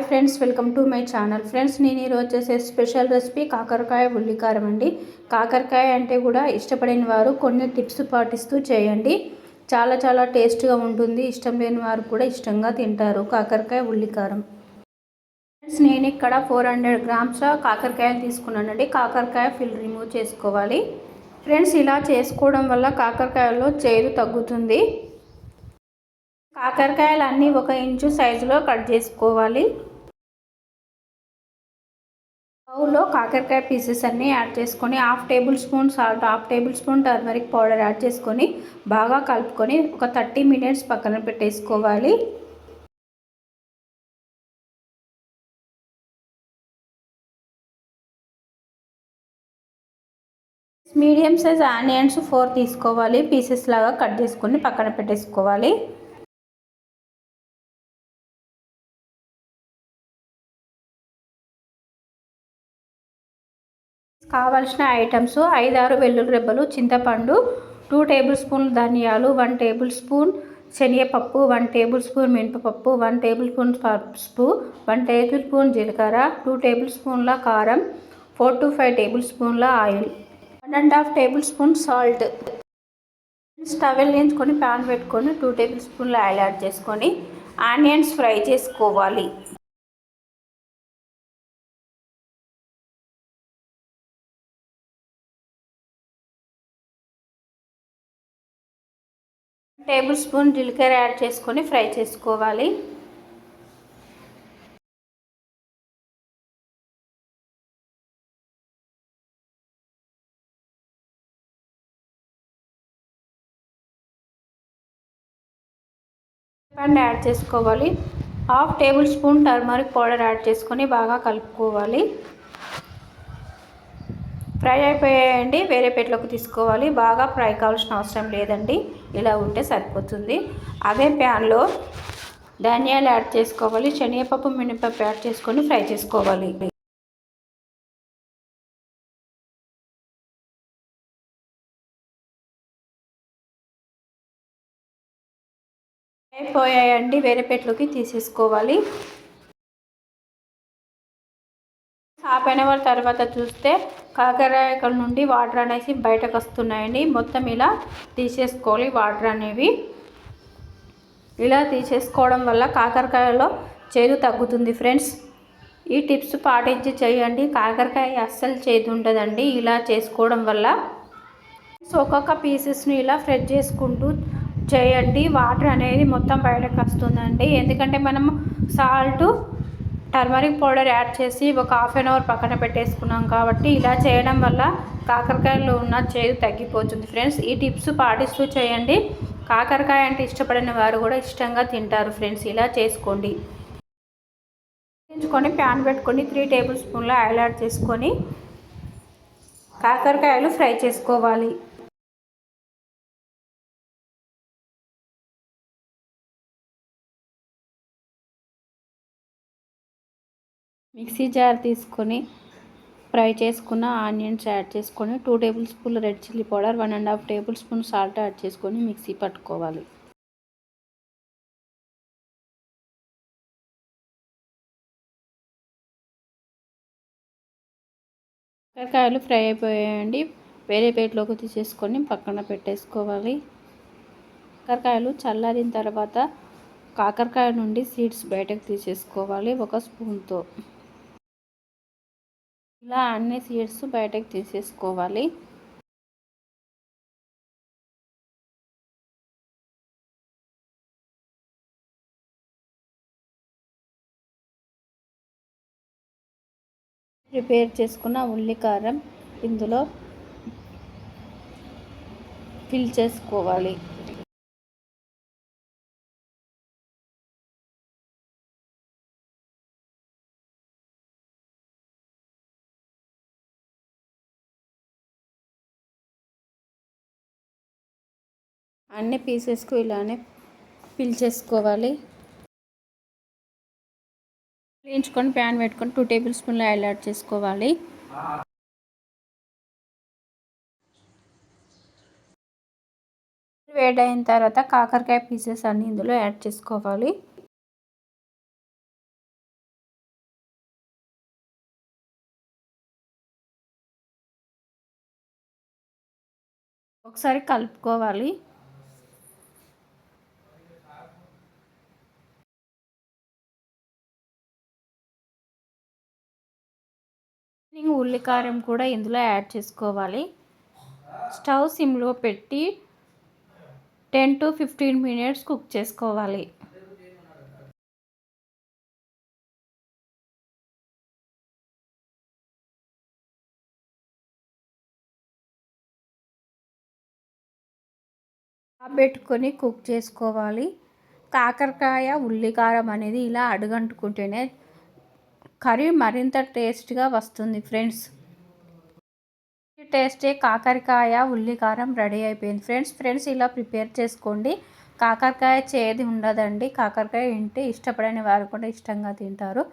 Friends, welcome to my channel. Friends, నేను ఈరోజు చేసే స్పెషల్ రెసిపీ కాకరకాయ ఉల్లికారం అండి. కాకరకాయ అంటే కూడా ఇష్టపడిన వారు కొన్ని టిప్స్ పాటిస్తూ చేయండి. చాలా చాలా టేస్ట్గా ఉంటుంది. ఇష్టం లేని వారు కూడా ఇష్టంగా తింటారు కాకరకాయ ఉల్లికారం. ఫ్రెండ్స్, నేను ఇక్కడ 400 గ్రామ్స్ కాకరకాయలు తీసుకున్నానండి. కాకరకాయ ఫిల్ రిమూవ్ చేసుకోవాలి. ఫ్రెండ్స్, ఇలా చేసుకోవడం వల్ల కాకరకాయలో చేదు తగ్గుతుంది. కాకరకాయలు అన్నీ 1 ఇంచు సైజులో కట్ చేసుకోవాలి. బౌల్లో కాకరకాయ పీసెస్ అన్నీ యాడ్ చేసుకొని 1/2 table spoon salt, 1/2 table spoon turmeric powder add చేసుకొని బాగా కలుపుకొని ఒక 30 మినిట్స్ పక్కన పెట్టేసుకోవాలి. మీడియం సైజ్ ఆనియన్స్ 4 తీసుకోవాలి. పీసెస్ లాగా కట్ చేసుకొని పక్కన పెట్టేసుకోవాలి. కావాల్సిన ఐటమ్స్ 5-6 వెల్లుల్లి రెబ్బలు, చింతపండు, 2 టేబుల్ స్పూన్లు ధనియాలు, 1 టేబుల్ స్పూన్ శనగపప్పు, 1 టేబుల్ స్పూన్ మినపప్పు, 1 టేబుల్ స్పూన్ పసుపు, 1 టేబుల్ స్పూన్ జీలకర్ర, 2 టేబుల్ స్పూన్ల కారం, 4 to 5 టేబుల్ స్పూన్ల oil, 1.5 table spoon salt. Stove వెలిగించుకొని ప్యాన్ పెట్టుకొని 2 టేబుల్ స్పూన్ల ఆయిల్ యాడ్ చేసుకొని ఆనియన్స్ ఫ్రై చేసుకోవాలి. టేబుల్ స్పూన్ జీలకర్ర యాడ్ చేసుకొని ఫ్రై చేసుకోవాలి. యాడ్ చేసుకోవాలి. 1/2 table spoon turmeric powder add చేసుకొని బాగా కలుపుకోవాలి. ఫ్రై అయిపోయాయండి. వేరే ప్లేట్లోకి తీసుకోవాలి. బాగా ఫ్రై కావాల్సిన అవసరం లేదండి, ఇలా ఉంటే సరిపోతుంది. అదే ప్యాన్లో ధనియాలు యాడ్ చేసుకోవాలి. శనగపప్పు, మినపప్పు యాడ్ చేసుకొని ఫ్రై చేసుకోవాలి. అయిపోయాయండి. వేరే ప్లేట్లోకి తీసేసుకోవాలి. 1/2 అవర్ తర్వాత చూస్తే కాకరకాయల నుండి వాటర్ అనేసి బయటకు వస్తున్నాయండి. మొత్తం ఇలా తీసేసుకోవాలి వాటర్ అనేవి. ఇలా తీసేసుకోవడం వల్ల కాకరకాయలో చేదు తగ్గుతుంది. ఫ్రెండ్స్, ఈ టిప్స్ పాటించి చేయండి. కాకరకాయ అస్సలు చేదు ఉండదండి ఇలా చేసుకోవడం వల్ల. ఒక్కొక్క పీసెస్ని ఇలా ఫ్రై చేసుకుంటూ చేయండి. వాటర్ అనేది మొత్తం బయటకు వస్తుందండి. ఎందుకంటే మనం సాల్ట్, టర్మరిక్ పౌడర్ యాడ్ చేసి ఒక 1/2 అవర్ పక్కన పెట్టేసుకున్నాం కాబట్టి ఇలా చేయడం వల్ల కాకరకాయలో ఉన్న చేదు తగ్గిపోతుంది. ఫ్రెండ్స్, ఈ టిప్స్ పాటిస్తూ చేయండి. కాకరకాయ అంటే ఇష్టపడిన వారు కూడా ఇష్టంగా తింటారు. ఫ్రెండ్స్, ఇలా చేసుకోండి. ప్యాన్ పెట్టుకొని 3 టేబుల్ స్పూన్ల ఆయిల్ యాడ్ చేసుకొని కాకరకాయలు ఫ్రై చేసుకోవాలి. మిక్సీ జార్ తీసుకొని ఫ్రై చేసుకున్న ఆనియన్స్ యాడ్ చేసుకొని 2 టేబుల్ స్పూన్ల red chilli powder, 1.5 table spoon salt add చేసుకొని మిక్సీ పట్టుకోవాలి. కాకరకాయలు ఫ్రై అయిపోయాయండి. వేరే ప్లేట్లోకి తీసేసుకొని పక్కన పెట్టేసుకోవాలి. కాకరకాయలు చల్లారిన తర్వాత కాకరకాయ నుండి సీడ్స్ బయటకు తీసేసుకోవాలి ఒక స్పూన్తో. ఇలా అన్ని సీడ్స్ బయటకు తీసేసుకోవాలి. ప్రిపేర్ చేసుకున్న ఉల్లికారం ఇందులో ఫిల్ చేసుకోవాలి. అన్ని పీసెస్కు ఇలానే ఫిల్ చేసుకోవాలి. వేయించుకొని ప్యాన్ పెట్టుకొని 2 టేబుల్ స్పూన్ల ఆయిల్ యాడ్ చేసుకోవాలి. వేడైన తర్వాత కాకరకాయ పీసెస్ అన్ని ఇందులో యాడ్ చేసుకోవాలి. ఒకసారి కలుపుకోవాలి. ఉల్లికారం కూడా ఇందులో యాడ్ చేసుకోవాలి. స్టవ్ సిమ్లో పెట్టి 10 to 15 minutes కుక్ చేసుకోవాలి. పెట్టుకొని కుక్ చేసుకోవాలి. కాకరకాయ ఉల్లికారం అనేది ఇలా అడుగంటుకుంటేనే కర్రీ మరింత టేస్ట్గా వస్తుంది ఫ్రెండ్స్. టేస్టే కాకరకాయ ఉల్లికారం రెడీ అయిపోయింది ఫ్రెండ్స్. ఇలా ప్రిపేర్ చేసుకోండి. కాకరకాయ చేదు ఉండదండి. కాకరకాయ తింటే ఇష్టపడని వారు కూడా ఇష్టంగా తింటారు.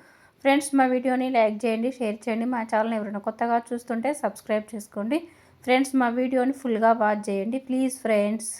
ఫ్రెండ్స్, మా వీడియోని లైక్ చేయండి, షేర్ చేయండి. మా ఛానల్ ఎవరైనా కొత్తగా చూస్తుంటే సబ్స్క్రైబ్ చేసుకోండి. ఫ్రెండ్స్, మా వీడియోని ఫుల్గా వాచ్ చేయండి ప్లీజ్ ఫ్రెండ్స్.